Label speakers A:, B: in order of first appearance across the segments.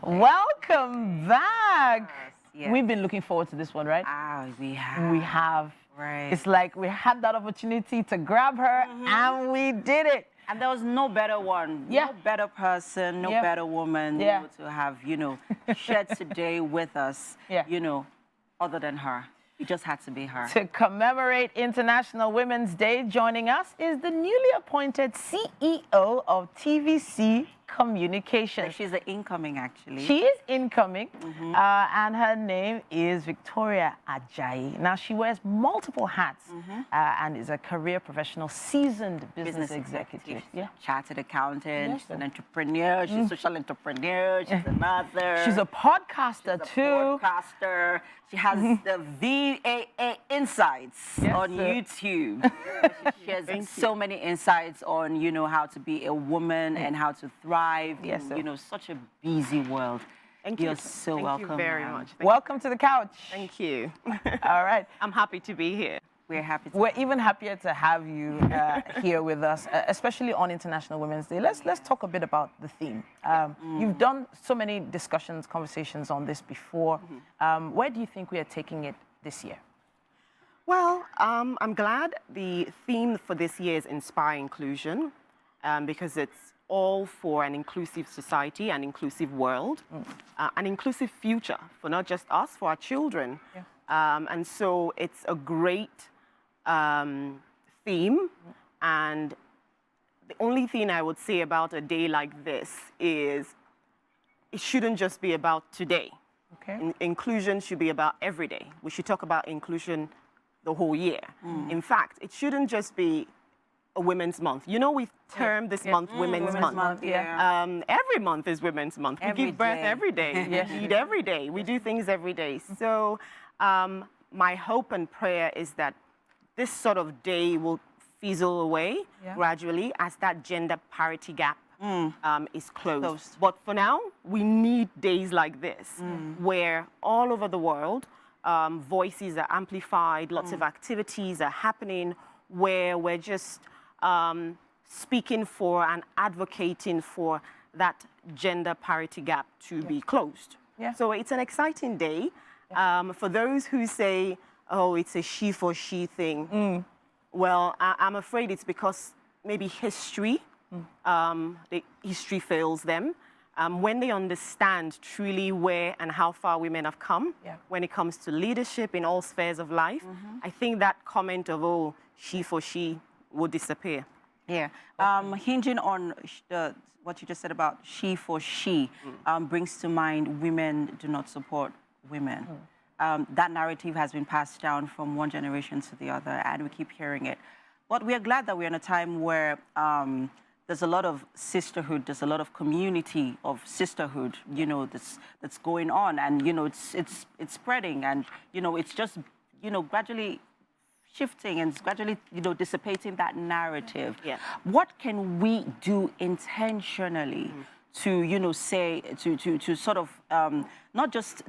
A: Welcome back.
B: Yes.
A: We've been looking forward to this one, right?
B: We have.
A: We have.
B: Right.
A: It's like we had that opportunity to grab her, and we did it.
B: And there was no better one, no better person, no better woman to have, shared today with us, other than her. It just had to be her.
A: To commemorate International Women's Day, joining us is the newly appointed CEO of TVC Communications.
B: She's the incoming, actually.
A: She is incoming, and her name is Victoria Ajayi. Now, she wears multiple hats and is a career professional, seasoned business executive. Yeah.
B: Chartered accountant, she's an entrepreneur, she's a social entrepreneur, she's a mother.
A: She's a podcaster, too.
B: Podcaster. She has the VAA Insights on YouTube. She shares so many insights on, how to be a woman and how to thrive.
A: Yes,
B: in, such a busy world.
C: Thank you.
B: You're so welcome.
C: Thank you very much.
A: Welcome to the couch.
C: Thank you.
A: All right.
C: I'm happy to be here.
B: We're happy to
A: We're even happier to have you here with us, especially on International Women's Day. Let's talk a bit about the theme. You've done so many discussions, conversations on this before. Where do you think we are taking it this year?
C: Well, I'm glad the theme for this year is Inspire Inclusion, because it's all for an inclusive society, an inclusive world, an inclusive future for not just us, for our children. Yeah. And so it's a great theme. And the only thing I would say about a day like this is it shouldn't just be about today.
A: Okay.
C: Inclusion should be about every day. We should talk about inclusion the whole year. In fact, it shouldn't just be a Women's Month. We've termed this month Women's Month. Every month is Women's Month. We give birth every day. We eat every day. We do things every day. So my hope and prayer is that this sort of day will fizzle away gradually as that gender parity gap is closed. But for now, we need days like this where all over the world, voices are amplified, lots of activities are happening where we're just speaking for and advocating for that gender parity gap to be closed. So it's an exciting day. For those who say, oh, it's a she for she thing, well, I'm afraid it's because maybe history, the history fails them. When they understand truly where and how far women have come when it comes to leadership in all spheres of life, I think that comment of, oh, she for she will disappear.
B: Yeah. Hinging on what you just said about she for she brings to mind women do not support women. That narrative has been passed down from one generation to the other, and we keep hearing it. But we are glad that we're in a time where there's a lot of sisterhood, there's a lot of community of sisterhood, that's going on, and it's spreading, and it's just gradually shifting and it's gradually dissipating that narrative. What can we do intentionally to say to sort of not just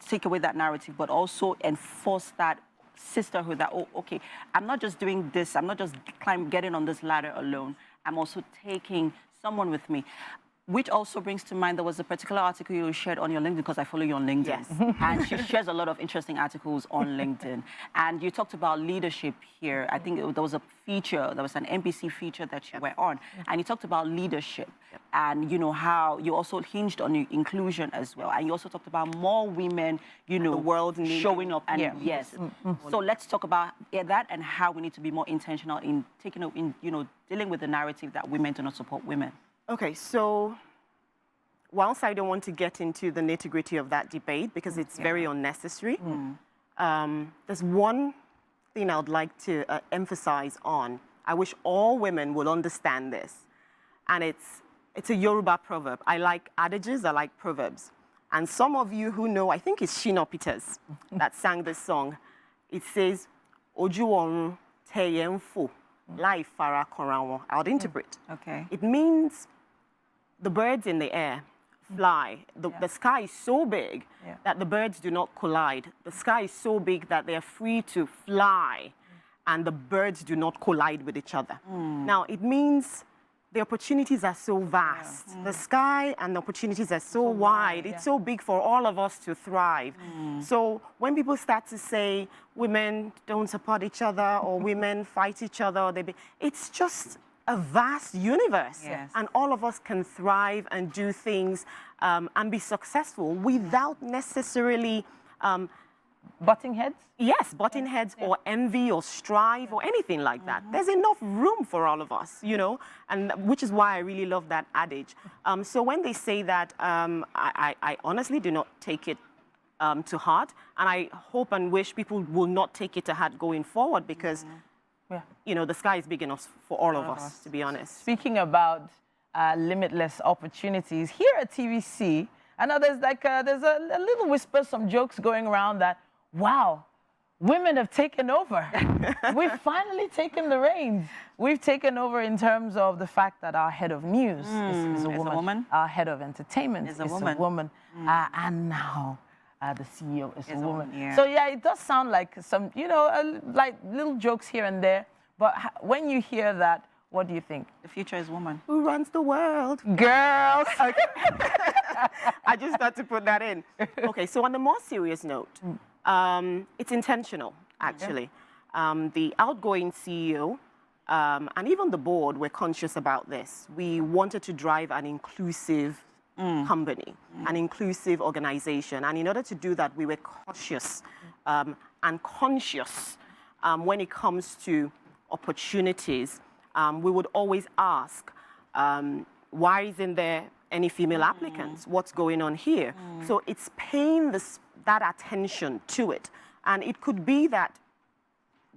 B: take away that narrative, but also enforce that sisterhood, that, oh, okay, I'm not just doing this, I'm not just getting on this ladder alone, I'm also taking someone with me. Which also brings to mind, there was a particular article you shared on your LinkedIn, because I follow you on LinkedIn.
C: Yes.
B: And she shares a lot of interesting articles on LinkedIn. And you talked about leadership here. I think there was a feature, there was an NBC feature that you were on. And you talked about leadership and, how you also hinged on inclusion as well. And you also talked about more women,
C: the world
B: showing up. And yes. So let's talk about that and how we need to be more intentional in dealing with the narrative that women do not support women.
C: Okay, so whilst I don't want to get into the nitty-gritty of that debate because it's very unnecessary, there's one thing I would like to emphasize on. I wish all women would understand this. And it's a Yoruba proverb. I like adages, I like proverbs. And some of you who know, I think it's Shina Peters that sang this song. It says, Oju orun teyen fo, lai fara korawo. I'll interpret.
B: Okay.
C: It means the birds in the air fly. The sky is so big that the birds do not collide. The sky is so big that they are free to fly and the birds do not collide with each other. Now, it means the opportunities are so vast. The sky and the opportunities are so wide. It's so big for all of us to thrive. So when people start to say women don't support each other or women fight each other, or it's just a vast universe.
B: Yes.
C: And all of us can thrive and do things and be successful without necessarily
A: Butting heads?
C: yes, butting heads or envy or strive or anything like that. There's enough room for all of us, you know, and which is why I really love that adage. So when they say that, I honestly do not take it to heart, and I hope and wish people will not take it to heart going forward because, you know, the sky is big enough for all of us, to be honest.
A: Speaking about limitless opportunities, here at TVC, I know there's like there's a little whisper, some jokes going around that, wow, women have taken over. We've finally taken the reins. We've taken over in terms of the fact that our head of news is a woman. Our head of entertainment is a woman. And now the CEO is a woman.
B: Yeah.
A: So yeah, it does sound like some, you know, like little jokes here and there. But when you hear that, what do you think?
B: The future is woman.
C: Who runs the world?
A: Girls.
C: Okay. I just had to put that in. Okay, so on a more serious note, it's intentional, actually. The outgoing CEO and even the board were conscious about this. We wanted to drive an inclusive company, an inclusive organization. And in order to do that, we were cautious and conscious when it comes to opportunities. We would always ask, why isn't there any female applicants? What's going on here? So it's paying that attention to it. And it could be that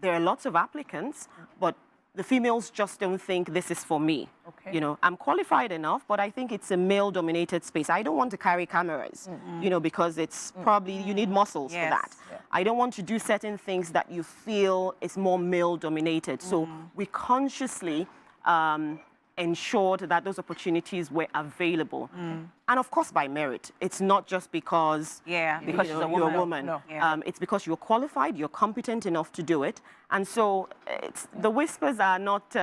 C: there are lots of applicants, but the females just don't think this is for me.
A: Okay.
C: You know, I'm qualified enough, but I think it's a male-dominated space. I don't want to carry cameras, you know, because it's probably, you need muscles for that.
A: Yeah.
C: I don't want to do certain things that you feel is more male-dominated. So we consciously ensured that those opportunities were available. And of course, by merit. It's not just because,
B: because
C: you're a woman.
A: No.
C: It's because you're qualified, you're competent enough to do it. And so the whispers are not,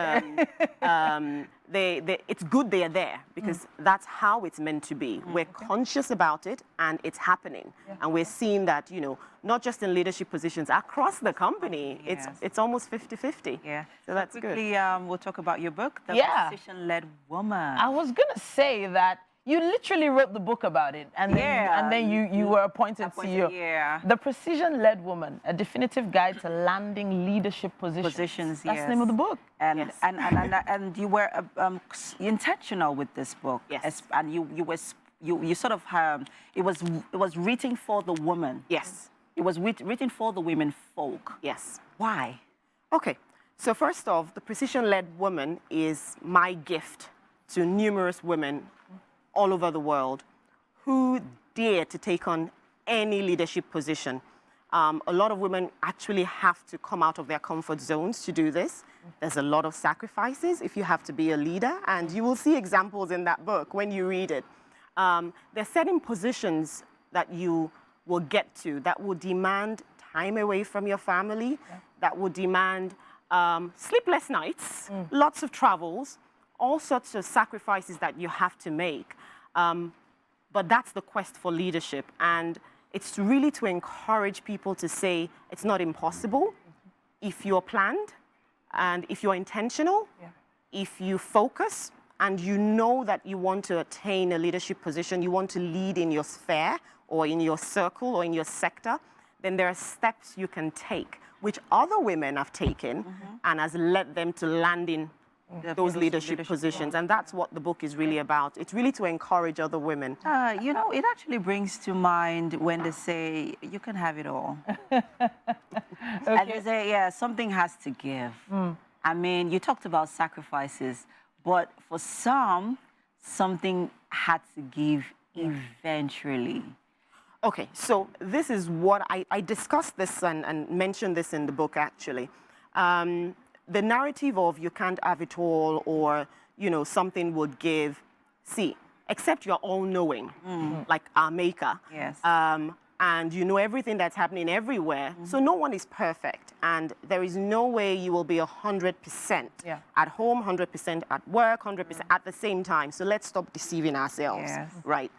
C: it's good they're there because that's how it's meant to be. We're conscious about it and it's happening. And we're seeing that, you know, not just in leadership positions, across the company, it's almost 50-50.
B: Yeah.
C: So that's
B: quickly,
C: good.
B: we'll talk about your book, The Position-Led Woman.
A: I was going to say that you literally wrote the book about it, and then you were appointed CEO.
B: Yeah.
A: The Precision-Led Woman, a definitive guide to landing leadership positions. That's the name of the book.
B: And and you were intentional with this book.
C: Yes.
B: And you sort of it was written for the woman.
C: Yes.
B: It was written for the women folk.
C: Yes.
B: Why?
C: Okay. So first off, the Precision-Led Woman is my gift to numerous women all over the world who dare to take on any leadership position. A lot of women actually have to come out of their comfort zones to do this. There's a lot of sacrifices if you have to be a leader, and you will see examples in that book when you read it. There are certain positions that you will get to that will demand time away from your family, that will demand sleepless nights, lots of travels, all sorts of sacrifices that you have to make. But that's the quest for leadership. And it's really to encourage people to say it's not impossible if you're planned and if you're intentional, if you focus and you know that you want to attain a leadership position, you want to lead in your sphere or in your circle or in your sector, then there are steps you can take, which other women have taken and has led them to land in those leadership positions. And that's what the book is really about. It's really to encourage other women.
B: You know, it actually brings to mind when they say, you can have it all. And they say, something has to give. I mean, you talked about sacrifices, but for some, something had to give eventually.
C: Okay, so this is what I discussed this and mentioned this in the book, actually. The narrative of you can't have it all or, you know, something would give. See, except you're all-knowing, like our maker.
B: Yes.
C: and you know everything that's happening everywhere. So no one is perfect, and there is no way you will be 100% at home, 100% at work, 100% at the same time. So let's stop deceiving ourselves, right?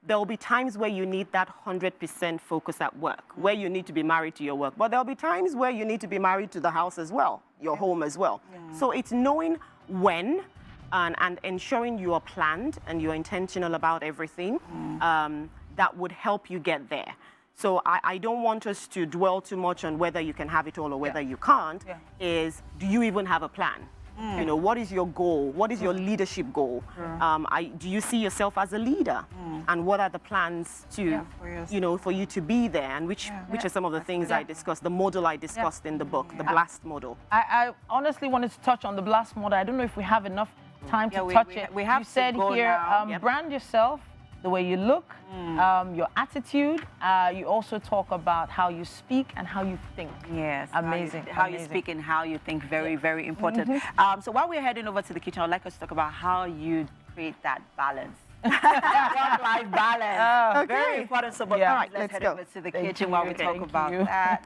C: There will be times where you need that 100% focus at work, where you need to be married to your work. But there'll be times where you need to be married to the house as well, your home as well. So it's knowing when and ensuring you are planned and you're intentional about everything that would help you get there. So I don't want us to dwell too much on whether you can have it all or whether you can't. Is, do you even have a plan? You know, what is your goal? What is your leadership goal? Do you see yourself as a leader? And what are the plans to, you know, for you to be there? And which are some of the things I discussed, the model I discussed in the book, the BLAST model.
A: I honestly wanted to touch on the BLAST model. I don't know if we have enough time to touch it.
B: We have
A: you said here, brand yourself, the way you look, your attitude. You also talk about how you speak and how you think.
B: Yes.
A: Amazing.
B: How you speak and how you think, very, very important. So while we're heading over to the kitchen, I'd like us to talk about how you create that balance. Work-life balance. Very important. So, all right, let's head over to the kitchen while we talk about that.